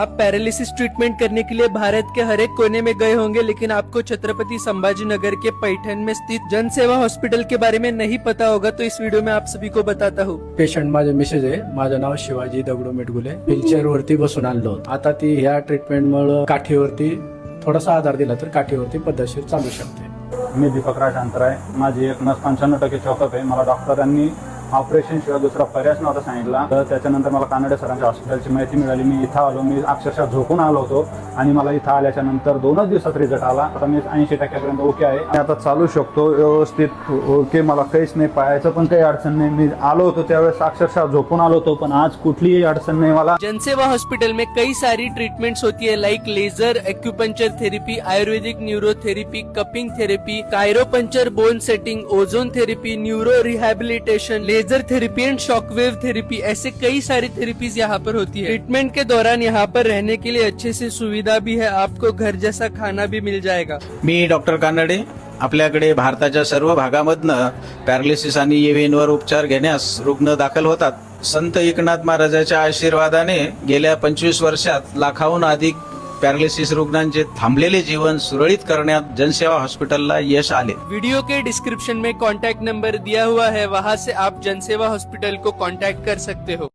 आप paralysis treatment करने के लिए भारत के हर एक कोने में गए होंगे, लेकिन आपको छत्रपति संभाजीनगर के पैठण में स्थित जन सेवा हॉस्पिटल के बारे में नहीं पता होगा, तो इस वीडियो में आप सभी को बताता हूँ। पेशंट माझे मिसेज आहे, माझं नाव शिवाजी दगडू मेटगुले. व्हीलचेअर वरती बसून आणलो होतो. आता ती ह्या ट्रीटमेंटमुळे काठीवरती थोडासा आधार दिला तर काठीवरती पद्धतशीर चालू शकते. मी दीपक राज अंतराय. माझी एक नस 95% चौकअप आहे. मला डॉक्टरांनी ऑपरेशन शिवाय दुसरा पर्यायच नव्हता सांगितला. तर त्याच्यानंतर मला कानडे सरांच्या हॉस्पिटलची माहिती मिळाली. मी इथं आलो, मी अक्षरशः झोपून आलो होतो आणि मला इथं आल्याच्या नंतर 2च दिवसात रिझल्ट आला. आता मी 80% ओके आहे. आता चालू शकतो व्यवस्थित ओके. मला काहीच नाही, पायाचं पण काही अडचण नाही. मी आलो होतो त्यावेळेस अक्षरशः झोपून आलो होतो, पण आज कुठलीही अडचण नाही मला. जनसेवा हॉस्पिटल में कई सारी ट्रीटमेंट्स होती है, like laser, acupuncture therapy, ayurvedic neurotherapy, cupping therapy, chiropuncture, bone setting, ozone therapy, neuro rehabilitation, laser therapy and shockwave therapy, ऐसे कई सारी थेरेपीज यहाँ पर होती है. ट्रीटमेंट के दौरान यहाँ पर रहने के लिए अच्छे से सुविधा भी है, आपको घर जैसा खाना भी मिल जाएगा. मी डॉक्टर कानडे. आपल्याकडे भारताच्या सर्व भागामधनं पॅरालिसिस आणि EVN-वर उपचार घेण्यास रुग्ण दाखल होतात. संत एकनाथ महाराजांच्या आशीर्वादाने गेल्या 25 वर्षात लाखाहून अधिक पॅरालिसिस रुग्णांचे थांबलेले जीवन सुरळीत करण्यात जनसेवा हॉस्पिटलला यश आले. वीडियो के डिस्क्रिप्शन में कॉन्टैक्ट नंबर दिया हुआ है, वहां से आप जनसेवा हॉस्पिटल को कॉन्टैक्ट कर सकते हो.